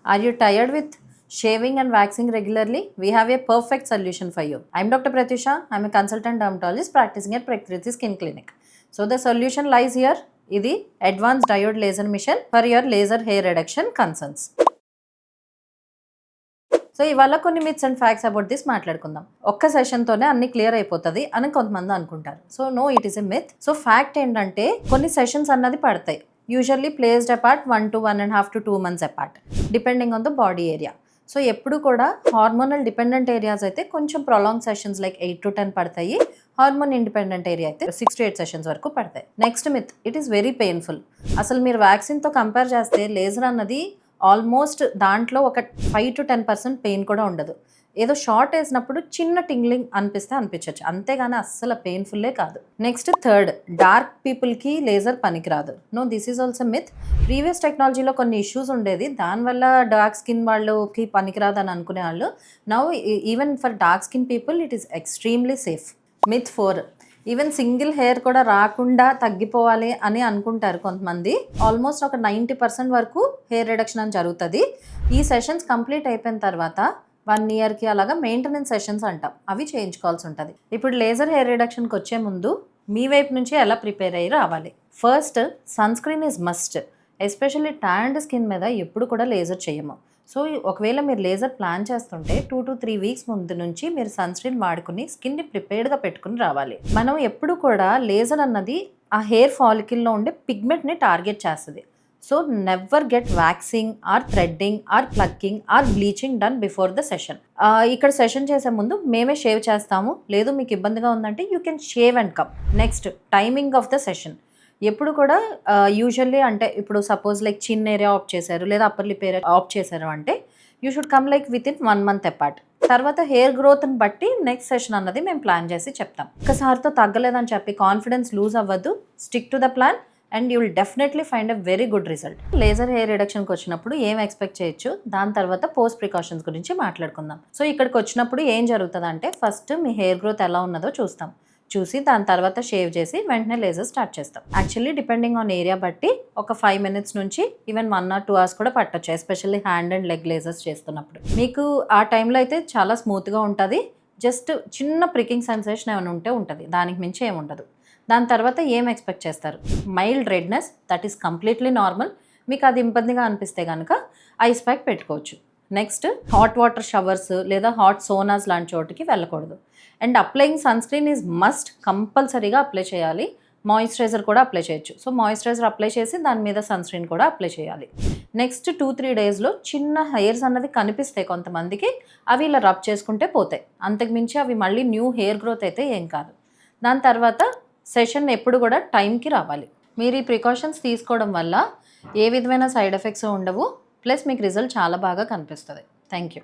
Are you tired with shaving and waxing regularly? We have a perfect solution for you. I'm Dr. Pratyusha. I'm a consultant dermatologist practicing at Prakriti Skin Clinic. So the solution lies here. ఇది advanced diode laser machine for your laser hair reduction concerns. So ఇవాళ కొన్ని myths and facts about this మాట్లాడుకుందాం. ఒక్క సెషన్తోనే అన్ని clear అయిపోతుంది అని కొంతమంది అనుకుంటారు. So no, it is a myth. So fact ఏంటంటే కొన్ని సెషన్స్ అన్నది పడతాయి. Usually placed apart 1 to 1.5 to 2 months apart depending on the body area. So ఎప్పుడు కూడా హార్మోనల్ డిపెండెంట్ ఏరియాస్ అయితే కొంచెం ప్రొలాంగ్ సెషన్స్ లైక్ 8 to 10 పడతాయి. హార్మోన్ ఇండిపెండెంట్ ఏరియా అయితే 6 to 8 సెషన్స్ వరకు పడతాయి. Next myth, it is very painful. అసలు మీరు వ్యాక్సిన్తో కంపేర్ చేస్తే లేజర్ అన్నది ఆల్మోస్ట్ దాంట్లో ఒక 5 to 10% పెయిన్ కూడా ఉండదు. ఏదో షార్ట్ వేసినప్పుడు చిన్న టింగ్లింగ్ అనిపించవచ్చు, అంతేగాని అస్సలు పెయిన్ఫుల్లే కాదు. నెక్స్ట్ థర్డ్, డార్క్ పీపుల్కి లేజర్ పనికిరాదు. No, this is also myth. Previous టెక్నాలజీలో కొన్ని ఇష్యూస్ ఉండేది, దానివల్ల డార్క్ స్కిన్ వాళ్ళకి పనికిరాదు అని అనుకునే వాళ్ళు. Now even for dark skin people it is extremely safe. Myth 4, even single hair కూడా రాకుండా తగ్గిపోవాలి అని అనుకుంటారు కొంతమంది. ఆల్మోస్ట్ ఒక 90% వరకు హెయిర్ రిడక్షన్ అని జరుగుతుంది. ఈ సెషన్స్ కంప్లీట్ అయిపోయిన తర్వాత 1 yearకి అలాగా మెయింటెనెన్స్ సెషన్స్ అంటాం, అవి చేయించుకోవాల్సి ఉంటుంది. ఇప్పుడు లేజర్ హెయిర్ రిడక్షన్కి వచ్చే ముందు మీ వైపు నుంచి ఎలా ప్రిపేర్ అయ్యి రావాలి? First, sunscreen is must. Especially tanned skin మీద ఎప్పుడు కూడా లేజర్ చేయము. సో ఒకవేళ మీరు లేజర్ ప్లాన్ చేస్తుంటే 2 to 3 weeks ముందు నుంచి మీరు సన్ స్క్రీన్ వాడుకుని స్కిన్ని ప్రిపేర్డ్గా పెట్టుకుని రావాలి. మనం ఎప్పుడు కూడా లేజర్ అన్నది ఆ హెయిర్ ఫాలికల్లో ఉండే పిగ్మెంట్ని టార్గెట్ చేస్తుంది. So never get waxing or threading or plucking or bleaching done before the session. ఇక్కడ సెషన్ చేసే ముందు మేమే షేవ్ చేస్తాము, లేదు మీకు ఇబ్బందిగా ఉందంటే you can shave and come. Next, timing of the session. ఎప్పుడు కూడా యూజువల్లీ అంటే ఇప్పుడు suppose like chin area off చేశారు లేదా అప్పర్ లిప్ ఏరియా ఆఫ్ చేశారు అంటే you should come like within 1 month apart. తర్వాత హెయిర్ గ్రోత్ని బట్టి నెక్స్ట్ సెషన్ అన్నది మేము ప్లాన్ చేసి చెప్తాం. ఒకసారితో తగ్గలేదని చెప్పి కాన్ఫిడెన్స్ లూజ్ అవ్వద్దు. Stick to the plan and you will definitely find a very good result. Laser hair రిడక్షన్కి వచ్చినప్పుడు ఏం ఎక్స్పెక్ట్ చేయొచ్చు, దాని తర్వాత పోస్ట్ ప్రికాషన్స్ గురించి మాట్లాడుకుందాం. సో ఇక్కడికి వచ్చినప్పుడు ఏం జరుగుతుంది అంటే ఫస్ట్ మీ హెయిర్ గ్రోత్ ఎలా ఉన్నదో చూసి దాని తర్వాత షేవ్ చేసి వెంటనే లేజర్ స్టార్ట్ చేస్తాం. యాక్చువల్లీ డిపెండింగ్ ఆన్ ఏరియా బట్టి ఒక 5 minutes నుంచి ఈవెన్ 1 or 2 hours కూడా పట్టొచ్చు, especially hand and leg lasers చేస్తున్నప్పుడు. మీకు ఆ టైంలో అయితే చాలా స్మూత్గా ఉంటుంది. జస్ట్ చిన్న ప్రికింగ్ సెన్సేషన్ ఏమైనా ఉంటుంది, దానికి మించి ఏమి ఉండదు. దాని తర్వాత ఏం ఎక్స్పెక్ట్ చేస్తారు? Mild redness, that is completely normal. మీకు అది ఇబ్బందిగా అనిపిస్తే కనుక ఐస్ ప్యాక్ పెట్టుకోవచ్చు. నెక్స్ట్, హాట్ వాటర్ షవర్స్ లేదా హాట్ సోనాస్ లాంటి చోటుకి వెళ్ళకూడదు. And applying sunscreen is must, కంపల్సరీగా అప్లై చేయాలి. మాయిశ్చరైజర్ కూడా అప్లై చేయొచ్చు. సో మాయిశ్చరైజర్ అప్లై చేసి దాని మీద సన్ స్క్రీన్ కూడా అప్లై చేయాలి. నెక్స్ట్ 2-3 daysలో చిన్న హెయిర్స్ అన్నది కనిపిస్తాయి కొంతమందికి, అవి ఇలా రబ్ చేసుకుంటే పోతాయి. అంతకుమించి అవి మళ్ళీ న్యూ హెయిర్ గ్రోత్ అయితే ఏం కాదు. దాని తర్వాత సెషన్ ఎప్పుడు కూడా టైంకి రావాలి. మీరు ఈ ప్రికాషన్స్ తీసుకోవడం వల్ల ఏ విధమైన సైడ్ ఎఫెక్ట్స్ ఉండవు, ప్లస్ మీకు రిజల్ట్ చాలా బాగా కనిపిస్తుంది. Thank you.